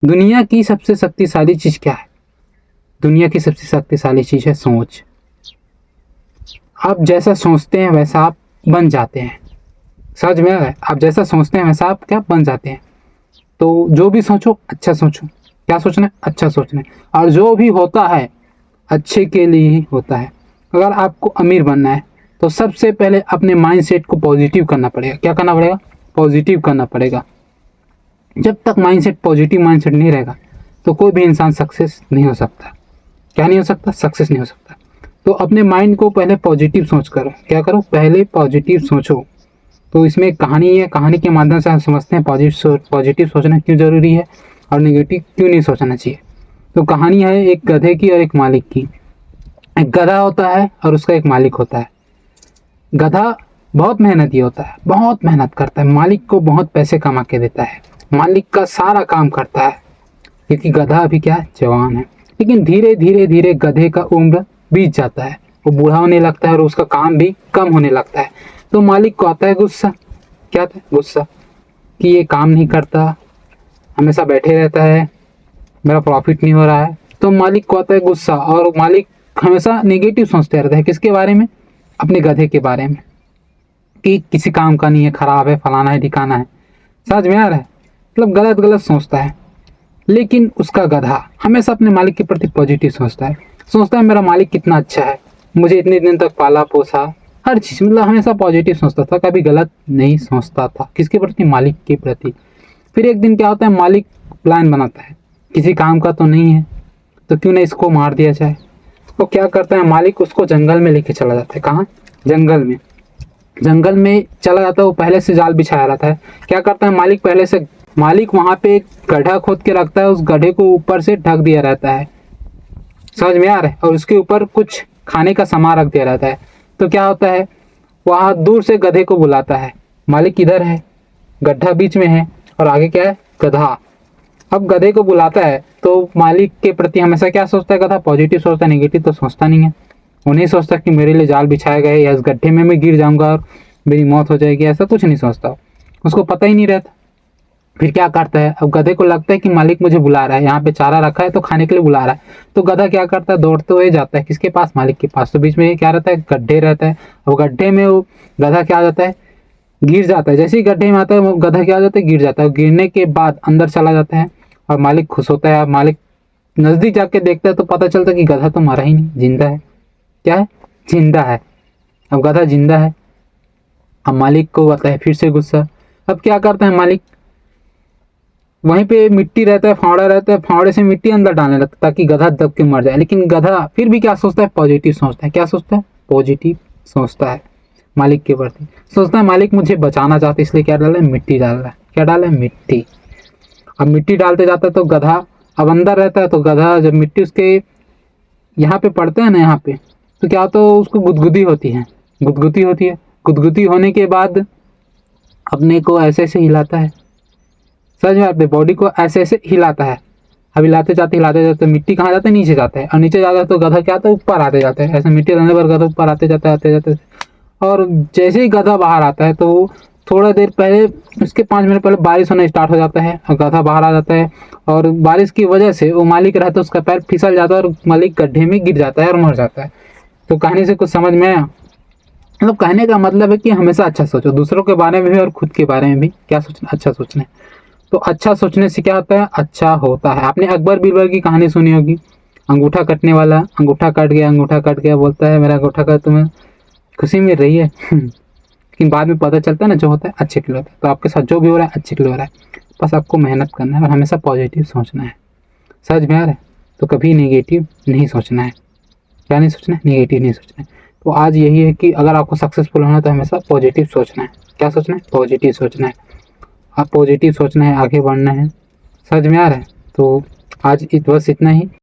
दुनिया की सबसे शक्तिशाली चीज क्या है? दुनिया की सबसे शक्तिशाली चीज है सोच। आप जैसा सोचते हैं वैसा आप बन जाते हैं। समझ में आ रहा है? आप जैसा सोचते हैं वैसा आप क्या बन जाते हैं। तो जो भी सोचो अच्छा सोचो। क्या सोचना है? अच्छा सोचना है। और जो भी होता है अच्छे के लिए ही होता है। अगर आपको अमीर बनना है तो सबसे पहले अपने माइंडसेट को पॉजिटिव करना पड़ेगा। क्या करना पड़ेगा? पॉजिटिव करना पड़ेगा। जब तक माइंडसेट पॉजिटिव माइंडसेट नहीं रहेगा तो कोई भी इंसान सक्सेस नहीं हो सकता। क्या नहीं हो सकता? सक्सेस नहीं हो सकता। तो अपने माइंड को पहले पॉजिटिव सोच करो। क्या करो? पहले पॉजिटिव सोचो। तो इसमें एक कहानी है, कहानी के माध्यम से हम समझते हैं पॉजिटिव सोचना क्यों ज़रूरी है और नेगेटिव क्यों नहीं सोचना चाहिए। तो कहानी है एक गधे की और एक मालिक की। एक गधा होता है और उसका एक मालिक होता है। गधा बहुत मेहनती होता है, बहुत मेहनत करता है, मालिक को बहुत पैसे कमा के देता है, मालिक का सारा काम करता है क्योंकि गधा अभी क्या है? जवान है। लेकिन धीरे धीरे धीरे गधे का उम्र बीत जाता है, वो बूढ़ा होने लगता है और उसका काम भी कम होने लगता है। तो मालिक को आता है गुस्सा। क्या आता है? गुस्सा कि ये काम नहीं करता, हमेशा बैठे रहता है, मेरा प्रॉफिट नहीं हो रहा है। तो मालिक को आता है गुस्सा और मालिक हमेशा नेगेटिव सोचते रहता है। किसके बारे में? अपने गधे के बारे में कि किसी काम का नहीं है, खराब है, फलाना है, ठिकाना है। समझ में आ रहा है? मतलब गलत गलत सोचता है। लेकिन उसका गधा हमेशा अपने मालिक के प्रति पॉजिटिव सोचता है। सोचता है मेरा मालिक कितना अच्छा है, मुझे इतने दिन तक पाला पोसा, हर चीज़ मतलब हमेशा पॉजिटिव सोचता था, कभी गलत नहीं सोचता था। किसके प्रति? मालिक के प्रति। फिर एक दिन क्या होता है? मालिक प्लान बनाता है, किसी काम का तो नहीं है तो क्यों ना इसको मार दिया जाए। तो क्या करता है मालिक? उसको जंगल में लेके चला जाता है। कहाँ? जंगल में। जंगल में चला जाता है, वो पहले से जाल बिछाया रहता है। क्या करता है मालिक? पहले से मालिक वहाँ पे एक गड्ढा खोद के रखता है, उस गड्ढे को ऊपर से ढक दिया रहता है। समझ में आ रहा है? और उसके ऊपर कुछ खाने का सामान रख दिया रहता है। तो क्या होता है? वहाँ दूर से गधे को बुलाता है। मालिक किधर है? गड्ढा बीच में है और आगे क्या है? गधा। अब गधे को बुलाता है तो मालिक के प्रति हमेशा क्या सोचता है गधा? पॉजिटिव सोचता है, नेगेटिव तो सोचता नहीं है। वो नहीं सोचता कि मेरे लिए जाल बिछाया गया है या इस गड्ढे में मैं गिर जाऊंगा और मेरी मौत हो जाएगी, ऐसा कुछ नहीं सोचता। उसको पता ही नहीं रहता। फिर क्या करता है? अब गधे को लगता है कि मालिक मुझे बुला रहा है, यहाँ पे चारा रखा है तो खाने के लिए बुला रहा है। तो गधा क्या करता है? दौड़ते हुए जाता है किसके पास? मालिक के पास। तो बीच में क्या रहता है? गड्ढे रहता है। और गड्ढे में वो गधा क्या आ जाता है? गिर जाता है। जैसे ही गड्ढे में आता है वो गधा क्या आ जाता है? गिर जाता है। गिरने के बाद अंदर चला जाता है और मालिक खुश होता है। मालिक नजदीक जाके देखता है तो पता चलता है कि गधा तो मरा ही नहीं, जिंदा है। क्या है? जिंदा है। अब गधा जिंदा है। अब मालिक को आता है फिर से गुस्सा। अब क्या करता है मालिक? वहीं पे मिट्टी रहता है, फावड़ा रहता है, फावड़े से मिट्टी अंदर डालने लगता है ताकि गधा दब के मर जाए। लेकिन गधा फिर भी क्या सोचता है? पॉजिटिव सोचता है। क्या सोचता है? पॉजिटिव सोचता है मालिक के प्रति। सोचता है मालिक मुझे बचाना चाहते, इसलिए क्या डाला है? मिट्टी डाल रहा है। क्या डाला है? मिट्टी। अब मिट्टी डालते जाता है तो गधा अब अंदर रहता है। तो गधा जब मिट्टी उसके यहाँ पे पड़ते हैं ना, यहाँ पे, तो क्या होता है? उसको गुदगुदी होती है। गुदगुदी होती है। गुदगुदी होने के बाद अपने को ऐसे ऐसे हिलाता है। समझ में आते? बॉडी को ऐसे ऐसे हिलाता है। अब हिलाते जाते मिट्टी कहाँ जाता है? नीचे जाता है। और नीचे जाता है तो गधा क्या आता है? ऊपर आते जाता है। ऐसे मिट्टी डालने पर गधा ऊपर आते जाता है, आते जाते। और जैसे ही गधा बाहर आता है तो थोड़ा देर पहले, उसके 5 मिनट पहले बारिश होना स्टार्ट हो जाता है और गधा बाहर आ जाता है। और बारिश की वजह से वो मालिक रहता है, उसका पैर फिसल जाता है और मालिक गड्ढे में गिर जाता है और मर जाता है। तो कहानी से कुछ समझ में आया? मतलब कहने का मतलब है कि हमेशा अच्छा सोचो, दूसरों के बारे में भी और खुद के बारे में भी। क्या सोचना? अच्छा सोचना है। तो अच्छा सोचने से क्या होता है? अच्छा होता है। आपने अकबर बीरबल की कहानी सुनी होगी। अंगूठा कटने वाला, अंगूठा कट गया, अंगूठा कट गया, बोलता है मेरा अंगूठा का तुम्हें खुशी मिल रही है। लेकिन बाद में पता चलता है ना, जो होता है अच्छे के लिए होता है। तो आपके साथ जो भी हो रहा है अच्छे के लिए हो रहा है। बस आपको मेहनत करना है और हमेशा पॉजिटिव सोचना है। समझ में आ रहा है? तो कभी नेगेटिव नहीं सोचना है। क्या नहीं सोचना है? नेगेटिव नहीं सोचना है। तो आज यही है कि अगर आपको सक्सेसफुल होना है तो हमेशा पॉजिटिव सोचना है। क्या सोचना है? पॉजिटिव सोचना है। आप पॉजिटिव सोचना है, आगे बढ़ना है। समझ में आ रहा है? तो आज बस इतना ही।